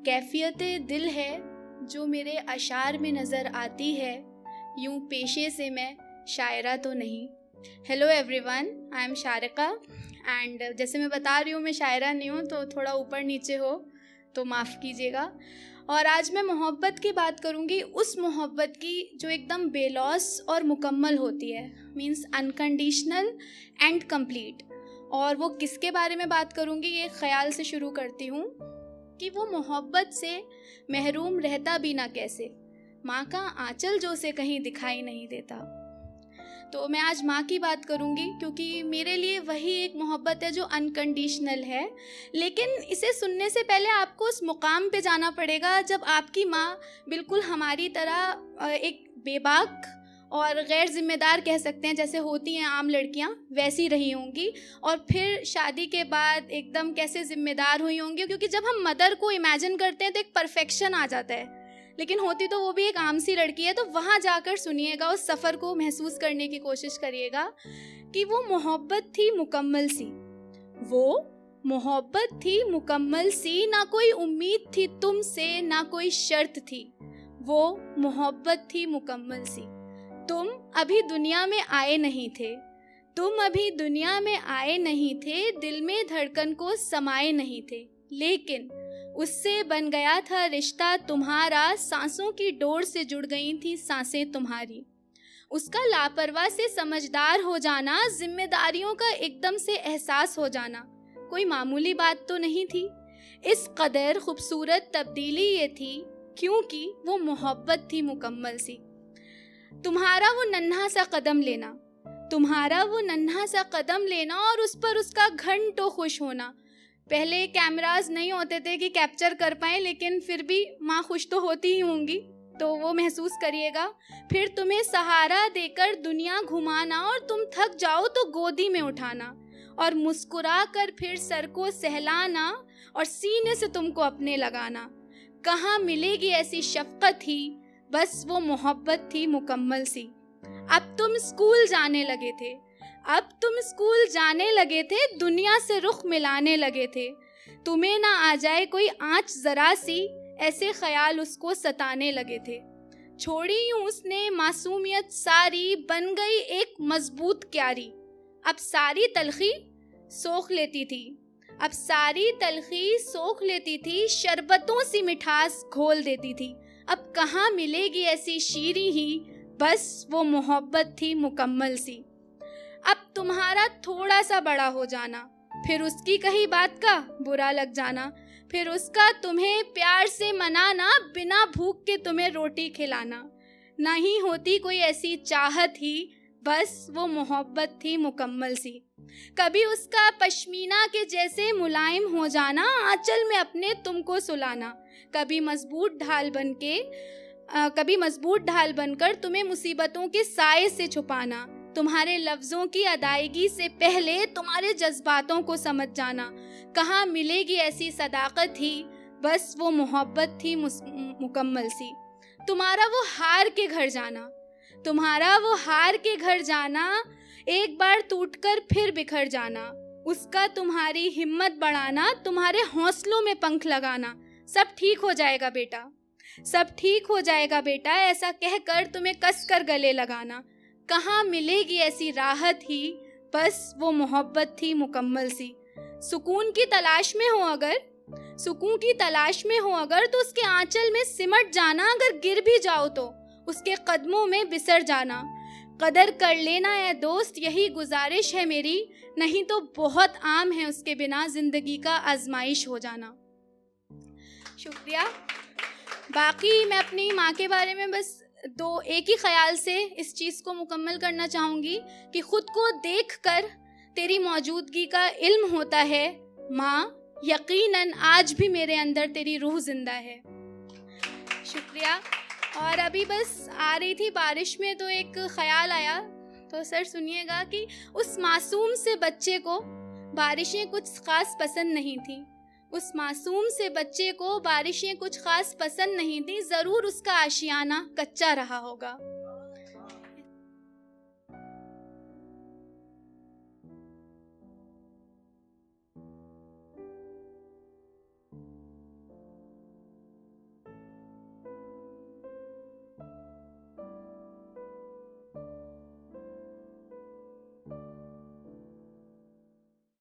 कैफियत दिल है जो मेरे अशार में नज़र आती है, यूं पेशे से मैं शायरा तो नहीं। Hello everyone, I am Sharika and जैसे मैं बता रही हूँ मैं शायरा नहीं हूँ, तो थोड़ा ऊपर नीचे हो तो माफ़ कीजिएगा। और आज मैं मोहब्बत की बात करूँगी, उस मोहब्बत की जो एकदम बेलौस और मुकम्मल होती है, मीन्स अनकंडीशनल एंड कंप्लीट। और वो किसके बारे में बात करूँगी, ये ख्याल से शुरू करती हूँ कि वो मोहब्बत से महरूम रहता भी ना कैसे, माँ का आंचल जो उसे कहीं दिखाई नहीं देता। तो मैं आज माँ की बात करूँगी क्योंकि मेरे लिए वही एक मोहब्बत है जो अनकंडीशनल है। लेकिन इसे सुनने से पहले आपको उस मुकाम पे जाना पड़ेगा जब आपकी माँ बिल्कुल हमारी तरह एक बेबाक और गैर जिम्मेदार कह सकते हैं, जैसे होती हैं आम लड़कियां, वैसी रही होंगी। और फिर शादी के बाद एकदम कैसे जिम्मेदार हुई होंगी, क्योंकि जब हम मदर को इमेजिन करते हैं तो एक परफेक्शन आ जाता है, लेकिन होती तो वो भी एक आम सी लड़की है। तो वहाँ जाकर सुनिएगा, उस सफ़र को महसूस करने की कोशिश करिएगा कि वो मोहब्बत थी मुकम्मल सी, वो मोहब्बत थी मुकम्मल सी, ना कोई उम्मीद थी तुमसे ना कोई शर्त थी, वो मोहब्बत थी मुकम्मल सी। तुम अभी दुनिया में आए नहीं थे, तुम अभी दुनिया में आए नहीं थे, दिल में धड़कन को समाए नहीं थे, लेकिन उससे बन गया था रिश्ता तुम्हारा, सांसों की डोर से जुड़ गई थी सांसें तुम्हारी। उसका लापरवाह से समझदार हो जाना, जिम्मेदारियों का एकदम से एहसास हो जाना, कोई मामूली बात तो नहीं थी। इस कदर खूबसूरत तब्दीली ये थी क्योंकि वो मोहब्बत थी मुकम्मल सी। तुम्हारा वो नन्हा सा कदम लेना, तुम्हारा वो नन्हा सा कदम लेना और उस पर उसका घंटों खुश होना। पहले कैमरास नहीं होते थे कि कैप्चर कर पाएं, लेकिन फिर भी माँ खुश तो होती ही होंगी, तो वो महसूस करिएगा। फिर तुम्हें सहारा देकर दुनिया घुमाना और तुम थक जाओ तो गोदी में उठाना और मुस्कुरा कर फिर सर को सहलाना और सीने से तुमको अपने लगाना। कहाँ मिलेगी ऐसी शफकत ही, बस वो मोहब्बत थी मुकम्मल सी। अब तुम स्कूल जाने लगे थे, अब तुम स्कूल जाने लगे थे, दुनिया से रुख मिलाने लगे थे। तुम्हें ना आ जाए कोई आँच जरा सी, ऐसे ख्याल उसको सताने लगे थे। छोड़ी यूं उसने मासूमियत सारी, बन गई एक मजबूत क्यारी। अब सारी तलखी सोख लेती थी, अब सारी तलखी सोख लेती थी, शरबतों सी मिठास घोल देती थी। अब कहाँ मिलेगी ऐसी शीरी ही, बस वो मोहब्बत थी मुकम्मल सी। अब तुम्हारा थोड़ा सा बड़ा हो जाना, फिर उसकी कही बात का बुरा लग जाना, फिर उसका तुम्हें प्यार से मनाना, बिना भूख के तुम्हें रोटी खिलाना। नहीं होती कोई ऐसी चाहत ही, बस वो मोहब्बत थी मुकम्मल सी। कभी उसका पश्मीना के जैसे मुलायम हो जाना, आंचल में अपने तुमको सुलाना। कभी मजबूत ढाल बनकर तुम्हें मुसीबतों के साए से छुपाना। तुम्हारे लफ्ज़ों की अदायगी से पहले तुम्हारे जज्बातों को समझ जाना। कहाँ मिलेगी ऐसी सदाकत ही, बस वो मोहब्बत थी मुकम्मल सी। तुम्हारा वो हार के घर जाना, तुम्हारा वो हार के घर जाना, एक बार टूटकर फिर बिखर जाना। उसका तुम्हारी हिम्मत बढ़ाना, तुम्हारे हौसलों में पंख लगाना। सब ठीक हो जाएगा बेटा, सब ठीक हो जाएगा बेटा, ऐसा कहकर तुम्हें कसकर गले लगाना। कहाँ मिलेगी ऐसी राहत ही, बस वो मोहब्बत थी मुकम्मल सी। सुकून की तलाश में हो अगर, सुकून की तलाश में हो अगर, तो उसके आंचल में सिमट जाना। अगर गिर भी जाओ तो उसके कदमों में बिसर जाना। कदर कर लेना है दोस्त, यही गुजारिश है मेरी, नहीं तो बहुत आम है उसके बिना जिंदगी का आजमाइश हो जाना। शुक्रिया। बाकी मैं अपनी माँ के बारे में बस एक ही ख्याल से इस चीज़ को मुकम्मल करना चाहूँगी कि ख़ुद को देखकर तेरी मौजूदगी का इल्म होता है माँ, यकीनन आज भी मेरे अंदर तेरी रूह जिंदा है। शुक्रिया। और अभी बस आ रही थी बारिश में तो एक ख्याल आया, तो सर सुनिएगा कि उस मासूम से बच्चे को बारिशें कुछ ख़ास पसंद नहीं थी, उस मासूम से बच्चे को बारिशें कुछ ख़ास पसंद नहीं थी, ज़रूर उसका आशियाना कच्चा रहा होगा।